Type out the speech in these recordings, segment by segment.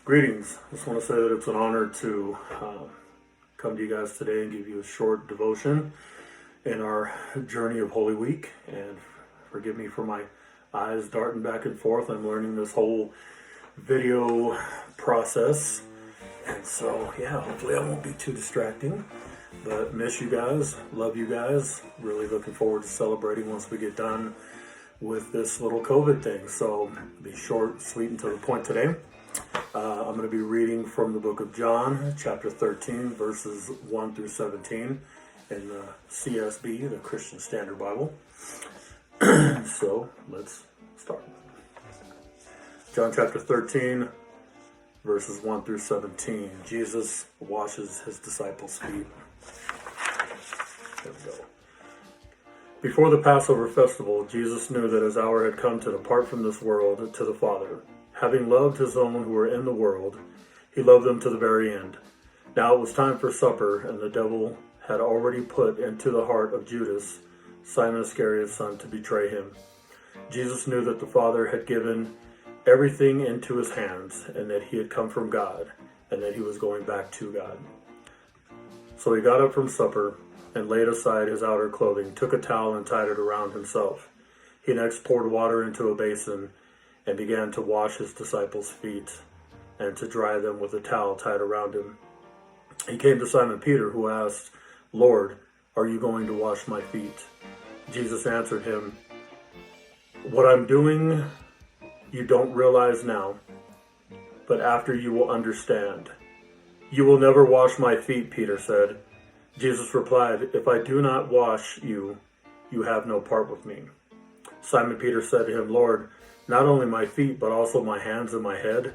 Greetings. I just want to say that it's an honor to come to you guys today and give you a short devotion in our journey of Holy Week. And forgive me for my eyes darting back and forth. I'm learning this whole video process. And so, yeah, hopefully I won't be too distracting. But miss you guys, love you guys. Really looking forward to celebrating once we get done with this little COVID thing. So be short, sweet, and to the point today. I'm going to be reading from the book of John, chapter 13, verses 1 through 17 in the CSB, the Christian Standard Bible. So let's start. John chapter 13, verses 1 through 17. Jesus washes his disciples' feet. There we go. Before the Passover festival, Jesus knew that his hour had come to depart from this world to the Father. Having loved his own who were in the world, he loved them to the very end. Now it was time for supper, and the devil had already put into the heart of Judas, Simon Iscariot's son, to betray him. Jesus knew that the Father had given everything into his hands, and that he had come from God, and that he was going back to God. So he got up from supper and laid aside his outer clothing, took a towel and tied it around himself. He next poured water into a basin and began to wash his disciples' feet and to dry them with a towel tied around him. He came to Simon Peter, who asked, "Lord, are you going to wash my feet?" Jesus answered him, "What I'm doing you don't realize now, but after you will understand." "You will never wash my feet," Peter said. Jesus replied, "If I do not wash you, you have no part with me." Simon Peter said to him, "Lord, not only my feet, but also my hands and my head?"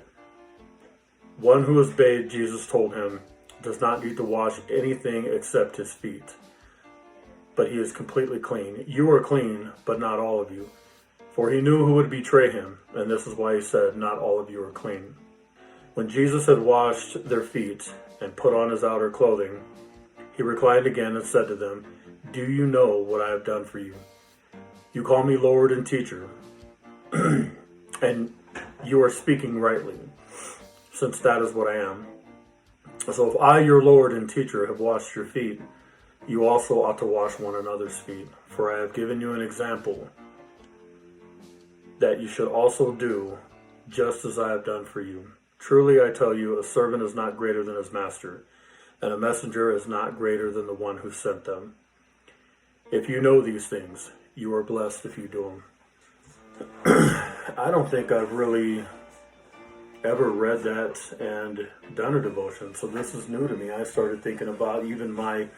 "One who is bathed," Jesus told him, "does not need to wash anything except his feet, but he is completely clean. You are clean, but not all of you." For he knew who would betray him, and this is why he said, "Not all of you are clean." When Jesus had washed their feet and put on his outer clothing, he reclined again and said to them, "Do you know what I have done for you? You call me Lord and Teacher, and you are speaking rightly, since that is what I am. So if I, your Lord and Teacher, have washed your feet, you also ought to wash one another's feet. For I have given you an example that you should also do just as I have done for you. Truly I tell you, a servant is not greater than his master, and a messenger is not greater than the one who sent them. If you know these things, you are blessed if you do them." I don't think I've really ever read that and done a devotion, so this is new to me. I started thinking about even my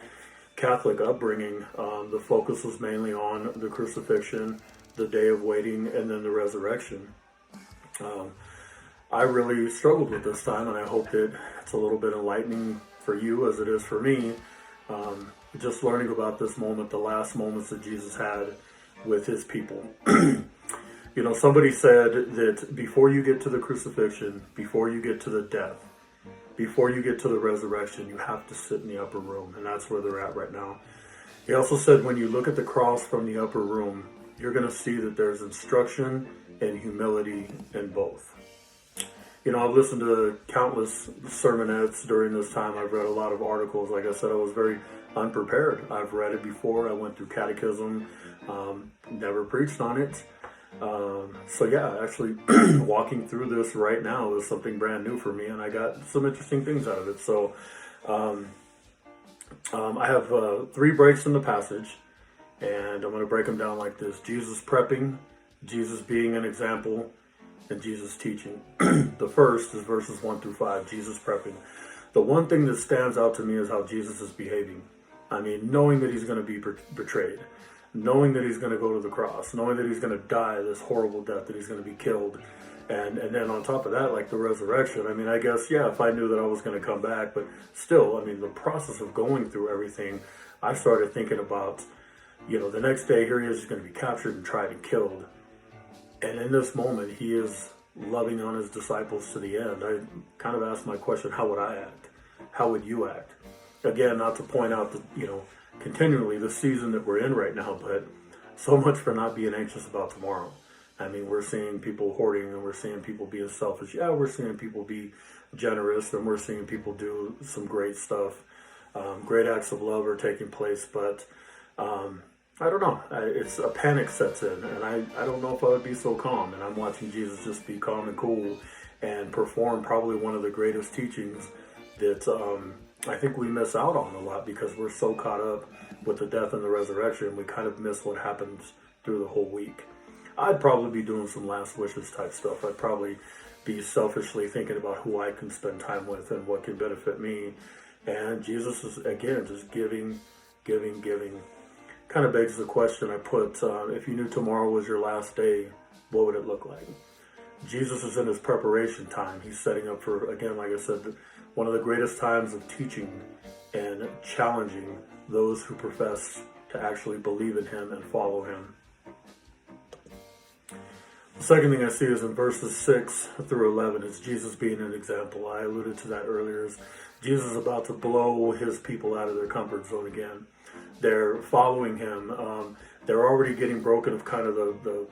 Catholic upbringing. The focus was mainly on the crucifixion, the day of waiting, and then the resurrection. I really struggled with this time, and I hope that it's a little bit enlightening for you as it is for me. Just learning about this moment, the last moments that Jesus had with his people. You know, somebody said that before you get to the crucifixion, before you get to the death, before you get to the resurrection, you have to sit in the upper room, and that's where they're at right now. He also said when you look at the cross from the upper room, you're going to see that there's instruction and humility in both. You know, I've listened to countless sermonettes during this time. I've read a lot of articles. Like I said, I was very unprepared. I've read it before. I went through catechism, never preached on it. So yeah, actually walking through this right now is something brand new for me, and I got some interesting things out of it. So I have 3 breaks in the passage, and I'm going to break them down like this: Jesus prepping, Jesus being an example, and Jesus teaching. The first is verses 1 through 5, Jesus prepping. The one thing that stands out to me is how Jesus is behaving. I mean, knowing that he's going to be betrayed, knowing that he's going to go to the cross, knowing that he's going to die this horrible death, that he's going to be killed. And then on top of that, like the resurrection, I mean, I guess, yeah, if I knew that I was going to come back, but still, I mean, the process of going through everything, I started thinking about, you know, the next day, here he is going to be captured and tried and killed. And in this moment, he is loving on his disciples to the end. I kind of asked my question, how would I act? How would you act? Again, not to point out that, you know, continually the season that we're in right now, but so much for not being anxious about tomorrow. I mean, we're seeing people hoarding, and we're seeing people being selfish. Yeah, we're seeing people be generous, and we're seeing people do some great stuff. Great acts of love are taking place, but I don't know. It's a panic sets in, and I don't know if I would be so calm. And I'm watching Jesus just be calm and cool and perform probably one of the greatest teachings that I think we miss out on a lot because we're so caught up with the death and the resurrection. We kind of miss what happens through the whole week. I'd probably be doing some last wishes type stuff. I'd probably be selfishly thinking about who I can spend time with and what can benefit me. And Jesus is, again, just giving. Kind of begs the question I put, if you knew tomorrow was your last day, what would it look like? Jesus is in his preparation time. He's setting up for, again, like I said, one of the greatest times of teaching and challenging those who profess to actually believe in him and follow him. The second thing I see is in verses 6 through 11 is Jesus being an example. I alluded to that earlier. Is Jesus is about to blow his people out of their comfort zone again. They're following him. They're already getting broken of kind of the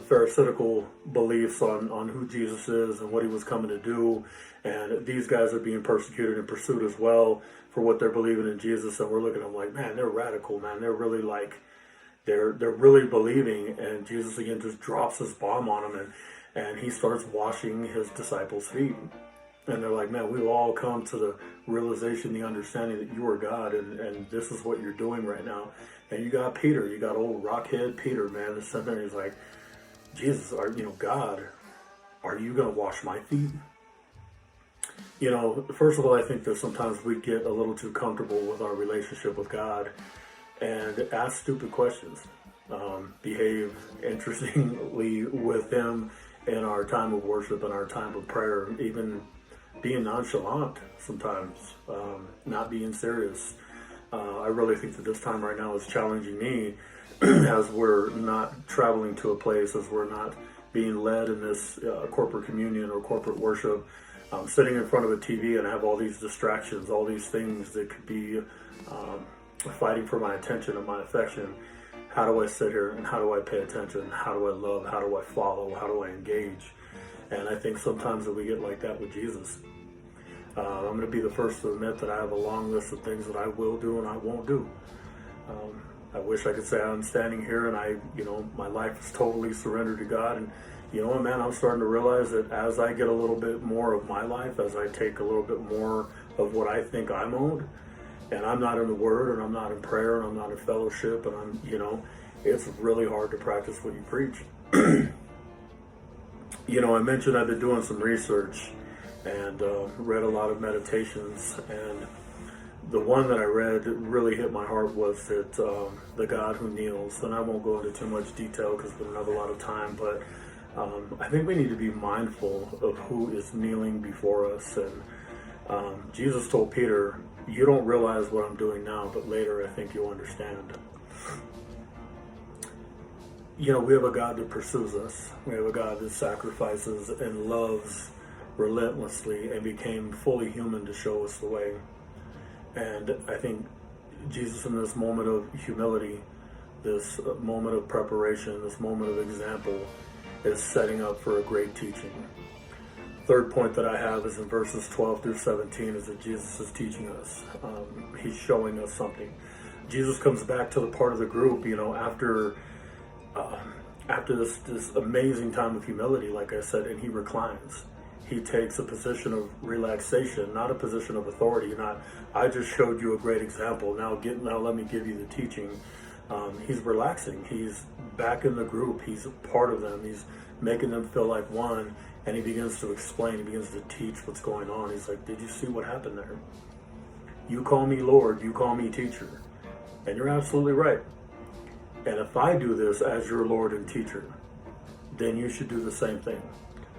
pharisaical beliefs on who Jesus is and what he was coming to do. And these guys are being persecuted and pursued as well for what they're believing in Jesus. And we're looking at them like, man, they're radical, man. They're really like, they're really believing. And Jesus again just drops his bomb on them, and he starts washing his disciples' feet. And they're like, man, we've all come to the realization, the understanding that you are God, and this is what you're doing right now. And you got Peter, you got old rockhead Peter, man, that's sitting there, he's like, Jesus, God, are you going to wash my feet? First of all, I think that sometimes we get a little too comfortable with our relationship with God and ask stupid questions, behave interestingly with him in our time of worship and our time of prayer, even being nonchalant sometimes, not being serious. I really think that this time right now is challenging me as we're not traveling to a place, as we're not being led in this corporate communion or corporate worship. I'm sitting in front of a TV and I have all these distractions, all these things that could be fighting for my attention and my affection. How do I sit here and how do I pay attention? How do I love? How do I follow? How do I engage? And I think sometimes that we get like that with Jesus. I'm going to be the first to admit that I have a long list of things that I will do and I won't do. I wish I could say I'm standing here and my life is totally surrendered to God. And you know what, man, I'm starting to realize that as I get a little bit more of my life, as I take a little bit more of what I think I'm owed, and I'm not in the Word, and I'm not in prayer, and I'm not in fellowship, and it's really hard to practice what you preach. I mentioned I've been doing some research and read a lot of meditations, and the one that I read that really hit my heart was that the God who kneels, and I won't go into too much detail because we don't have a lot of time, but I think we need to be mindful of who is kneeling before us. And Jesus told Peter, you don't realize what I'm doing now, but later I think you'll understand. We have a God that pursues us. We have a God that sacrifices and loves relentlessly and became fully human to show us the way. And I think Jesus, in this moment of humility, this moment of preparation, this moment of example, is setting up for a great teaching. Third point that I have is in verses 12 through 17 is that Jesus is teaching us. He's showing us something. Jesus comes back to the part of the group, after this amazing time of humility, like I said, and he reclines. He takes a position of relaxation, not a position of authority. I just showed you a great example. Now let me give you the teaching. He's relaxing. He's back in the group. He's a part of them. He's making them feel like one. And he begins to explain. He begins to teach what's going on. He's like, did you see what happened there? You call me Lord. You call me teacher. And you're absolutely right. And if I do this as your Lord and teacher, then you should do the same thing.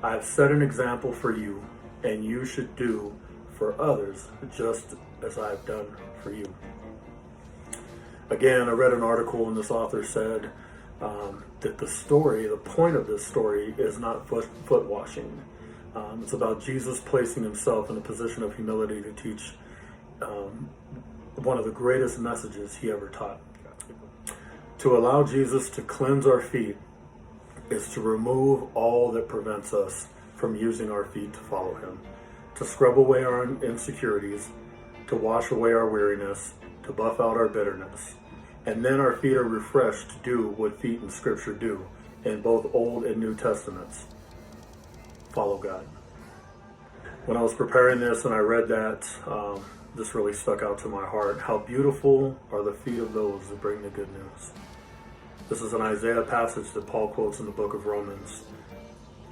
I've set an example for you, and you should do for others just as I've done for you. Again, I read an article and this author said that the point of this story is not foot washing. It's about Jesus placing himself in a position of humility to teach one of the greatest messages he ever taught. To allow Jesus to cleanse our feet is to remove all that prevents us from using our feet to follow him, to scrub away our insecurities, to wash away our weariness, to buff out our bitterness. And then our feet are refreshed to do what feet in Scripture do in both Old and New Testaments. Follow God. When I was preparing this and I read that, this really stuck out to my heart. How beautiful are the feet of those that bring the good news. This is an Isaiah passage that Paul quotes in the book of Romans.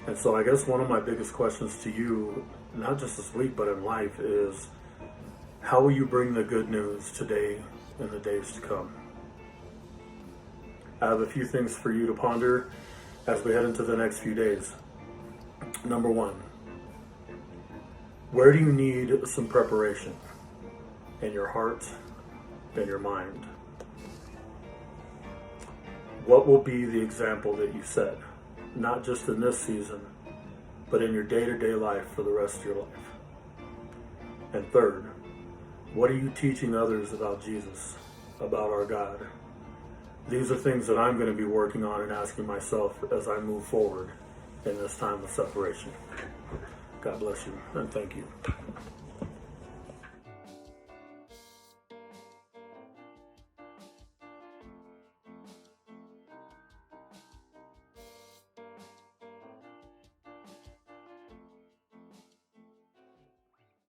And so I guess one of my biggest questions to you, not just this week, but in life, is how will you bring the good news today and the days to come? I have a few things for you to ponder as we head into the next few days. Number one, where do you need some preparation in your heart and your mind? What will be the example that you set, not just in this season, but in your day-to-day life for the rest of your life? And third, what are you teaching others about Jesus, about our God? These are things that I'm going to be working on and asking myself as I move forward in this time of separation. God bless you, and thank you.